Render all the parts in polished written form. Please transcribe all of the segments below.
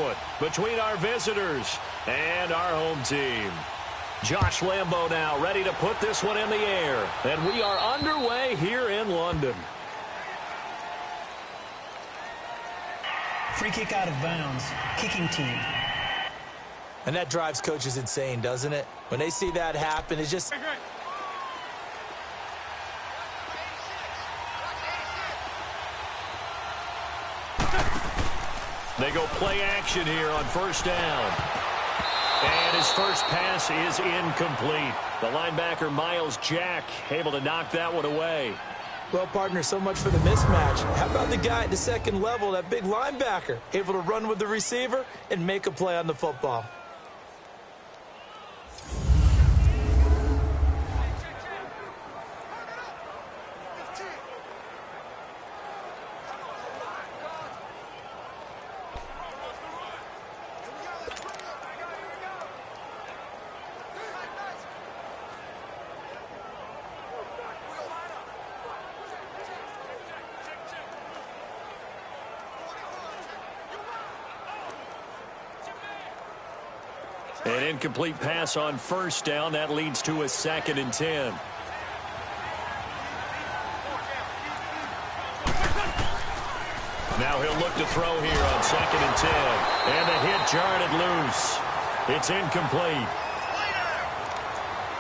it between our visitors and our home team. Josh Lambo now ready to put this one in the air. And we are underway here in London. Free kick out of bounds. Kicking team. And that drives coaches insane, doesn't it? When they see that happen, it's just... They go play action here on first down. And his first pass is incomplete. The linebacker, Miles Jack, able to knock that one away. Well, partner, so much for the mismatch. How about the guy at the second level, that big linebacker, able to run with the receiver and make a play on the football? An incomplete pass on first down. That leads to a 2nd and 10. Now he'll look to throw here on 2nd and 10. And the hit jarred it loose. It's incomplete.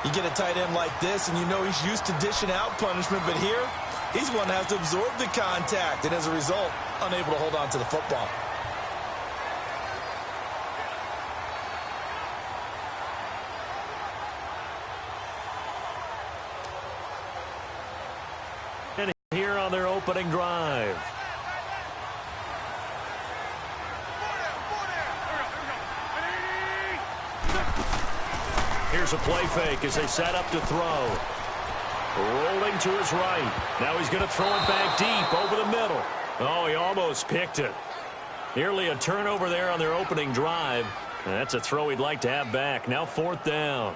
You get a tight end like this, and you know he's used to dishing out punishment, but here, he's going to have to absorb the contact, and as a result, unable to hold on to the football. And here on their opening drive. Here's a play fake as they set up to throw. Rolling to his right. Now he's going to throw it back deep over the middle. Oh, he almost picked it. Nearly a turnover there on their opening drive. That's a throw he'd like to have back. Now 4th down.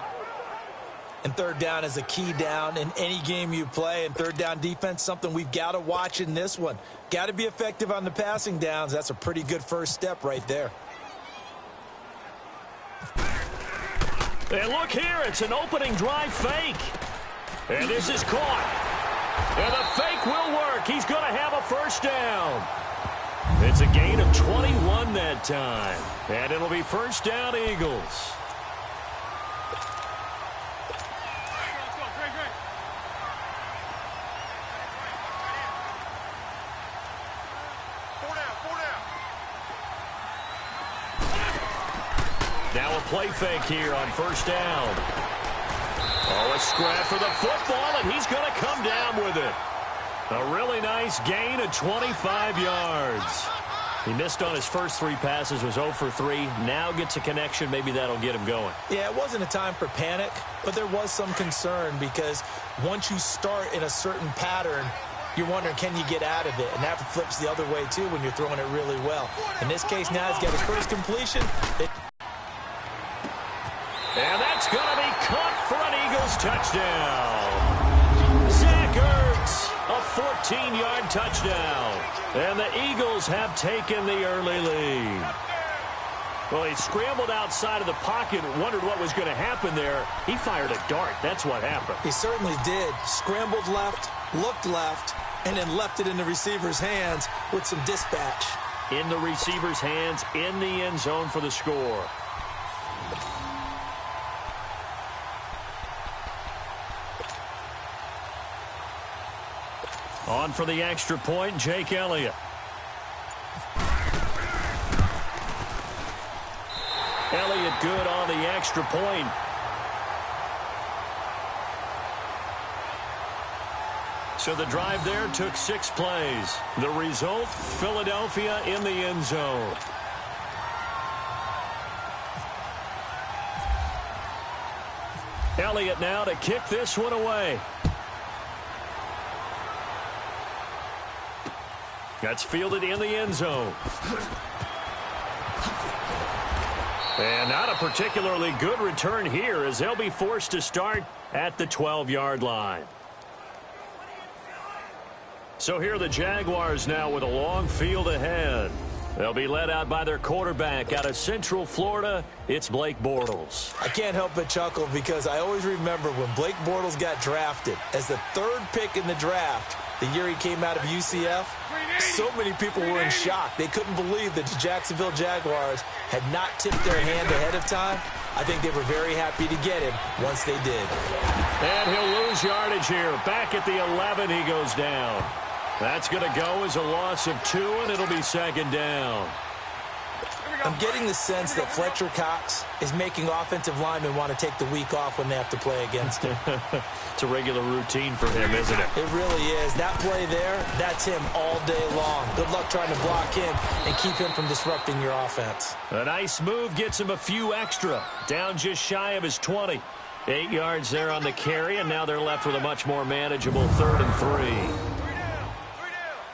And 3rd down is a key down in any game you play. And 3rd down defense, something we've got to watch in this one. Got to be effective on the passing downs. That's a pretty good first step right there. And look here, it's an opening drive fake. And this is caught. And the fake will work. He's going to have a first down. It's a gain of 21 that time. And it'll be first down, Eagles. Now a play fake here on first down. Oh, a scrap for the football, and he's going to come down with it. A really nice gain of 25 yards. He missed on his first 3 passes, was 0 for 3. Now gets a connection. Maybe that'll get him going. Yeah, it wasn't a time for panic, but there was some concern because once you start in a certain pattern, you're wondering, can you get out of it? And that flips the other way, too, when you're throwing it really well. In this case, now he's got his first completion. And that's going to be caught for an Eagles touchdown. Zach Ertz, a 14-yard touchdown. And the Eagles have taken the early lead. Well, he scrambled outside of the pocket, wondered what was going to happen there. He fired a dart. That's what happened. He certainly did. Scrambled left, looked left, and then left it in the receiver's hands with some dispatch. In the receiver's hands, in the end zone for the score. On for the extra point, Jake Elliott. Elliott good on the extra point. So the drive there took 6 plays. The result, Philadelphia in the end zone. Elliott now to kick this one away. That's fielded in the end zone. And not a particularly good return here as they'll be forced to start at the 12-yard line. So here are the Jaguars now with a long field ahead. They'll be led out by their quarterback out of Central Florida. It's Blake Bortles. I can't help but chuckle because I always remember when Blake Bortles got drafted as the 3rd pick in the draft, the year he came out of UCF. So many people were in shock. They couldn't believe that the Jacksonville Jaguars had not tipped their hand ahead of time. I think they were very happy to get him once they did. And he'll lose yardage here. Back at the 11, he goes down. That's going to go as a loss of 2, and it'll be 2nd down. I'm getting the sense that Fletcher Cox is making offensive linemen want to take the week off when they have to play against him. It's a regular routine for him, isn't it? It really is. That play there, that's him all day long. Good luck trying to block him and keep him from disrupting your offense. A nice move gets him a few extra. Down just shy of his 20. 8 yards there on the carry, and now they're left with a much more manageable 3rd and 3.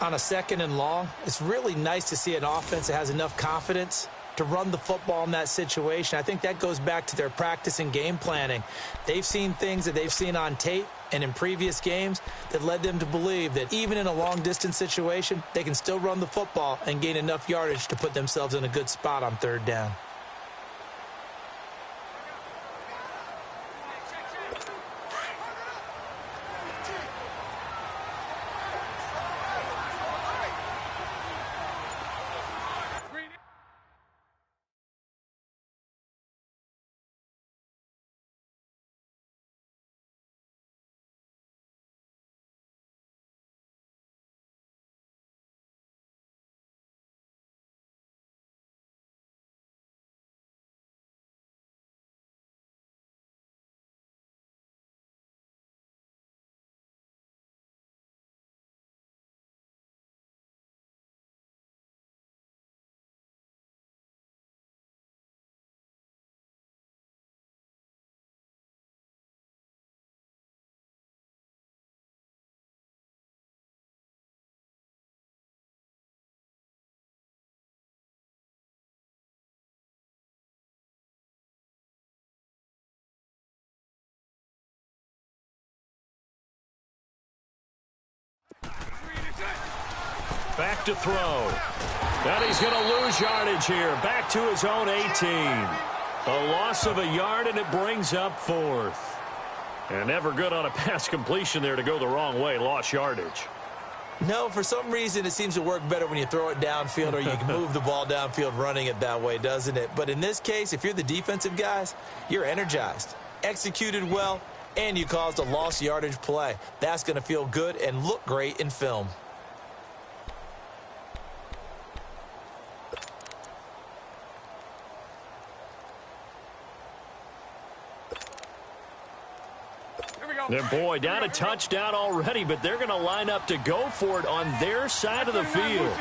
On a 2nd and long, it's really nice to see an offense that has enough confidence to run the football in that situation. I think that goes back to their practice and game planning. They've seen things that they've seen on tape and in previous games that led them to believe that even in a long-distance situation, they can still run the football and gain enough yardage to put themselves in a good spot on 3rd down. Back to throw. And he's going to lose yardage here. Back to his own 18. A loss of a yard, and it brings up 4th. And never good on a pass completion there to go the wrong way. Lost yardage. No, for some reason it seems to work better when you throw it downfield or you can move the ball downfield running it that way, doesn't it? But in this case, if you're the defensive guys, you're energized, executed well, and you caused a lost yardage play. That's going to feel good and look great in film. Their boy down a touchdown already, but they're going to line up to go for it on their side of the field.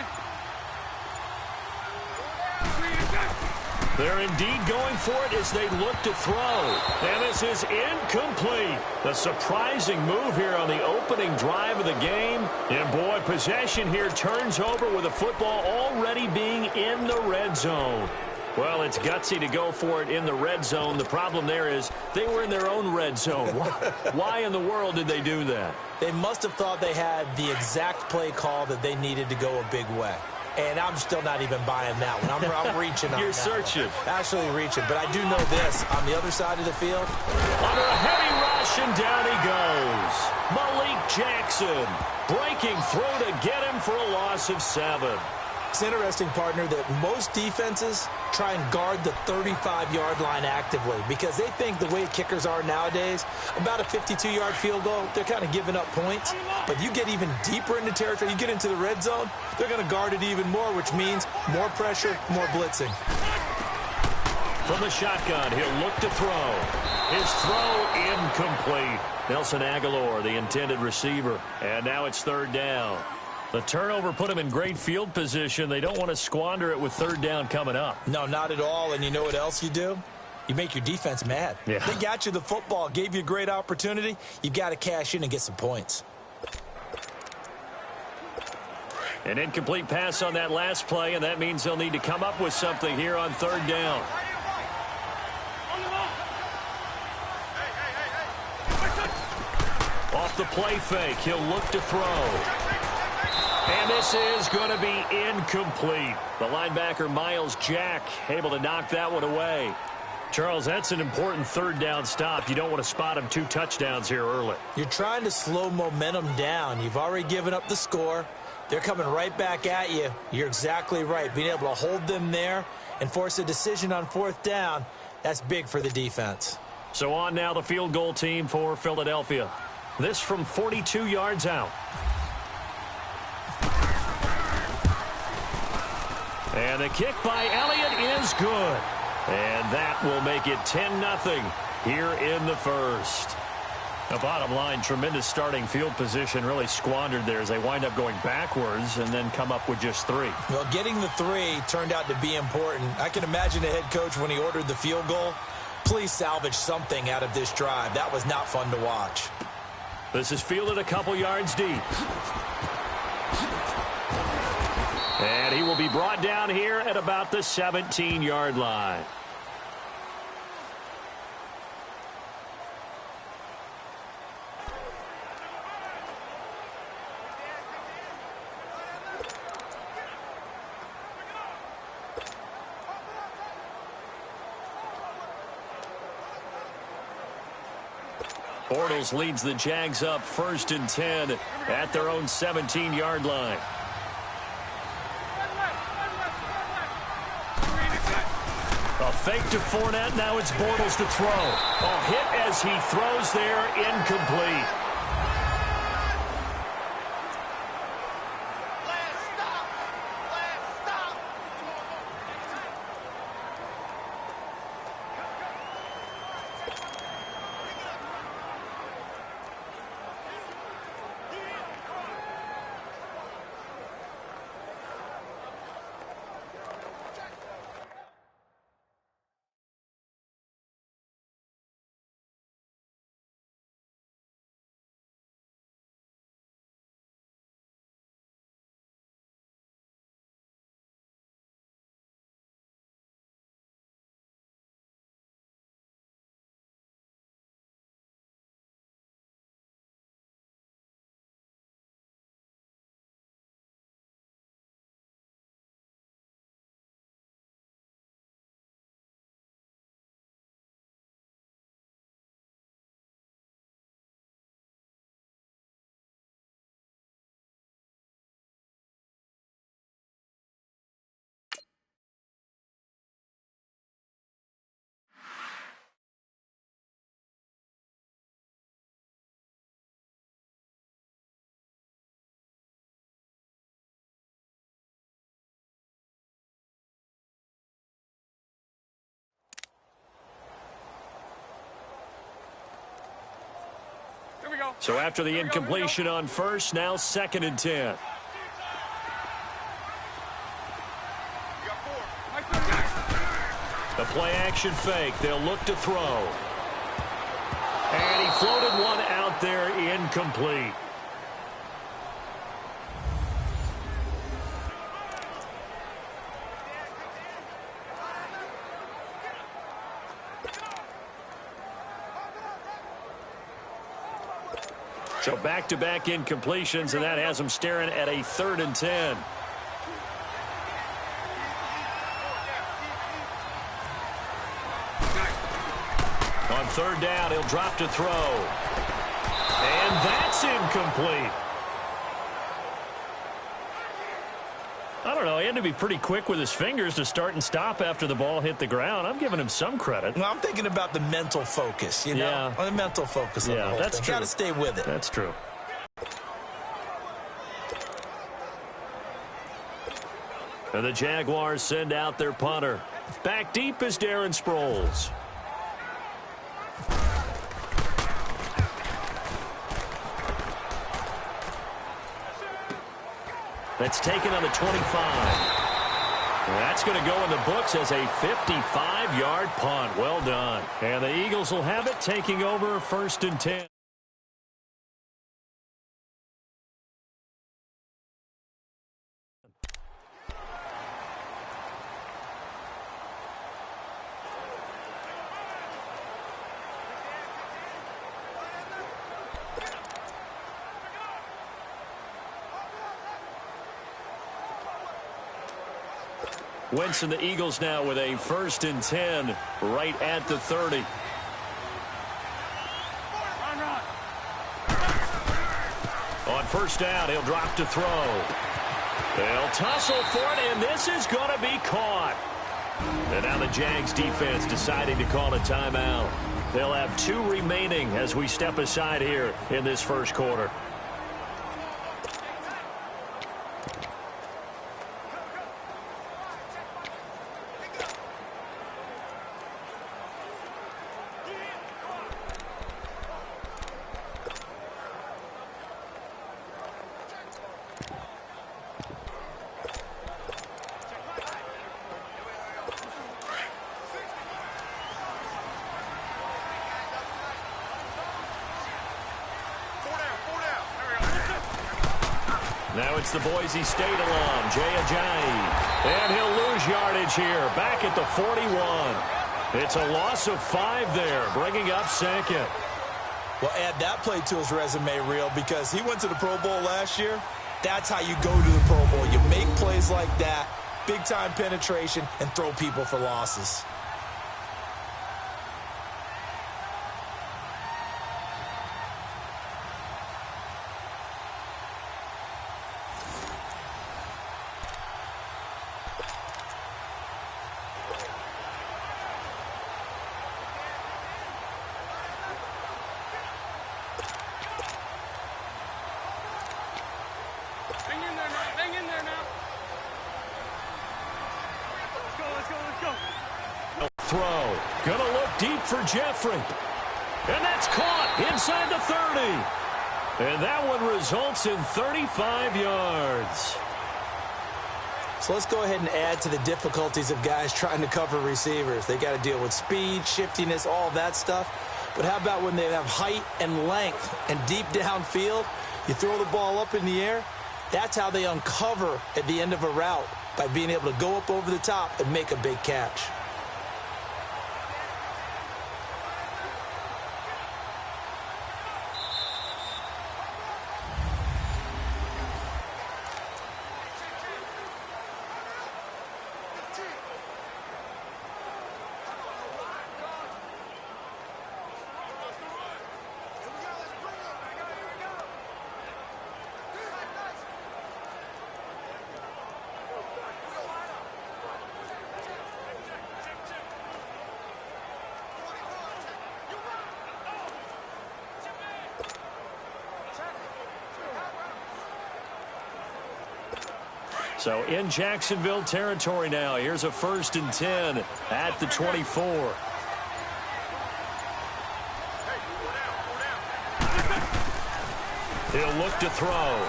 They're indeed going for it as they look to throw. And this is incomplete. A surprising move here on the opening drive of the game. And boy, possession here turns over with the football already being in the red zone. Well, it's gutsy to go for it in the red zone. The problem there is they were in their own red zone. Why in the world did they do that? They must have thought they had the exact play call that they needed to go a big way. And I'm still not even buying that one. I'm reaching on You're that searching. one. Actually reaching. But I do know this. On the other side of the field. Under a heavy rush, and down he goes. Malik Jackson breaking through to get him for a loss of 7. It's interesting, partner, that most defenses try and guard the 35-yard line actively because they think the way kickers are nowadays, about a 52-yard field goal, they're kind of giving up points. But you get even deeper into territory, you get into the red zone, they're going to guard it even more, which means more pressure, more blitzing. From the shotgun, he'll look to throw. His throw incomplete. Nelson Aguilar, the intended receiver. And now it's 3rd down. The turnover put them in great field position. They don't want to squander it with 3rd down coming up. No, not at all. And you know what else you do? You make your defense mad. Yeah. They got you the football, gave you a great opportunity. You've got to cash in and get some points. An incomplete pass on that last play, and that means they'll need to come up with something here on 3rd down. Off the play fake, he'll look to throw. And this is going to be incomplete. The linebacker, Miles Jack, able to knock that one away. Charles, that's an important third down stop. You don't want to spot him 2 touchdowns here early. You're trying to slow momentum down. You've already given up the score. They're coming right back at you. You're exactly right. Being able to hold them there and force a decision on 4th down, that's big for the defense. So on now the field goal team for Philadelphia. This from 42 yards out. And the kick by Elliott is good. And that will make it 10-0 here in the first. The bottom line, tremendous starting field position, really squandered there as they wind up going backwards and then come up with just 3. Well, getting the 3 turned out to be important. I can imagine the head coach when he ordered the field goal. Please salvage something out of this drive. That was not fun to watch. This is fielded a couple yards deep. And he will be brought down here at about the 17-yard line. Bortles leads the Jags up 1st and 10 at their own 17-yard line. A fake to Fournette. Now it's Bortles to throw. A hit as he throws there, incomplete. So after the incompletion on first, now 2nd and 10. The play action fake. They'll look to throw. And he floated one out there, incomplete. So back-to-back incompletions, and that has them staring at a 3rd and 10. On 3rd down, he'll drop to throw. And that's incomplete. I don't know. He had to be pretty quick with his fingers to start and stop after the ball hit the ground. I'm giving him some credit. Well, I'm thinking about the mental focus, you know? Yeah. The mental focus on the whole that's thing. true. Got to stay with it. That's true. And the Jaguars send out their punter. Back deep is Darren Sproles. That's taken on the 25. That's going to go in the books as a 55-yard punt. Well done. And the Eagles will have it, taking over 1st and 10. Wentz and the Eagles now with a 1st and 10 right at the 30. On 1st down, he'll drop to throw. They'll tussle for it, and this is going to be caught. And now the Jags defense deciding to call a timeout. They'll have 2 remaining as we step aside here in this 1st quarter. Now it's the Boise State alum, Jay Ajayi. And he'll lose yardage here, back at the 41. It's a loss of 5 there, bringing up 2nd. Well, add that play to his resume, Real, because he went to the Pro Bowl last year. That's how you go to the Pro Bowl. You make plays like that, big-time penetration, and throw people for losses. Throw. Gonna look deep for Jeffrey. And that's caught inside the 30. And that one results in 35 yards. So let's go ahead and add to the difficulties of guys trying to cover receivers. They got to deal with speed, shiftiness, all that stuff. But how about when they have height and length and deep downfield? You throw the ball up in the air. That's how they uncover at the end of a route, by being able to go up over the top and make a big catch. So in Jacksonville territory now. Here's a 1st and 10 at the 24. He'll look to throw.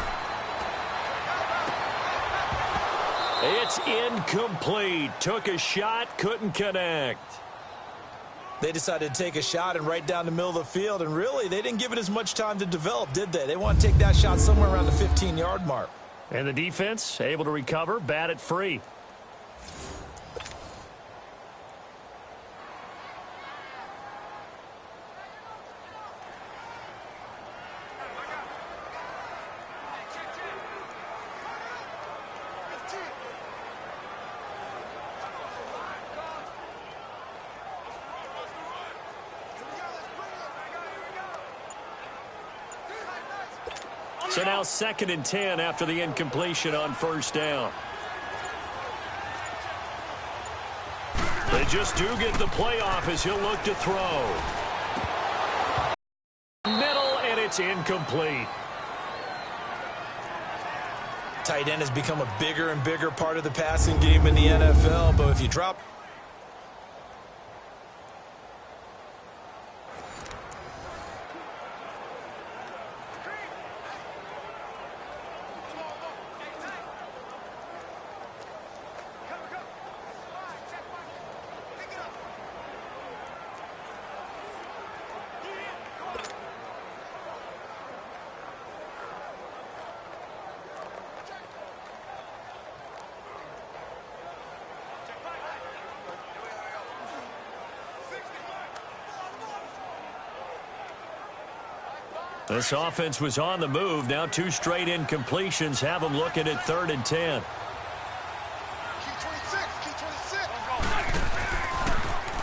It's incomplete. Took a shot, couldn't connect. They decided to take a shot and right down the middle of the field, and really, they didn't give it as much time to develop, did they? They want to take that shot somewhere around the 15-yard mark. And the defense able to recover, bat it free. So now 2nd and 10 after the incompletion on 1st down. They just do get the play off as he'll look to throw. Middle, and it's incomplete. Tight end has become a bigger and bigger part of the passing game in the NFL, but if you drop... This offense was on the move. Now 2 straight incompletions have them looking at 3rd and 10.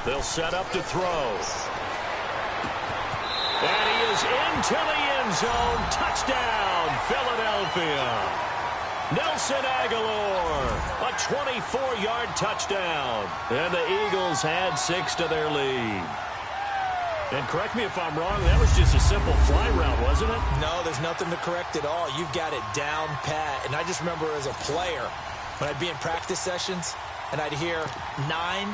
They'll set up to throw. And he is into the end zone. Touchdown, Philadelphia. Nelson Aguilar, a 24-yard touchdown. And the Eagles add 6 to their lead. And correct me if I'm wrong, that was just a simple fly route, wasn't it? No, there's nothing to correct at all. You've got it down pat. And I just remember as a player, when I'd be in practice sessions, and I'd hear 9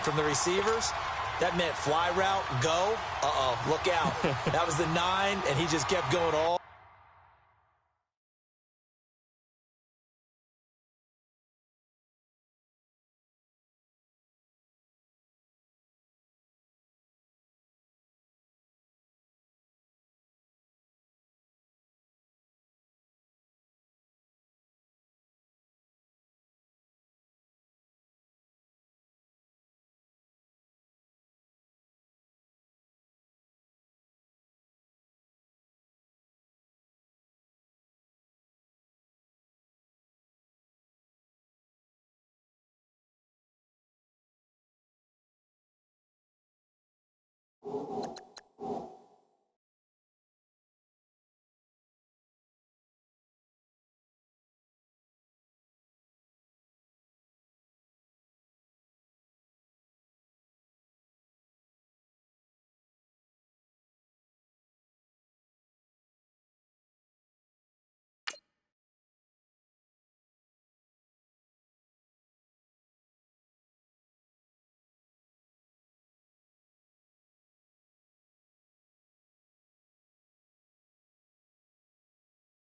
from the receivers, that meant fly route, go. Uh-oh, look out. That was the 9, and he just kept going all.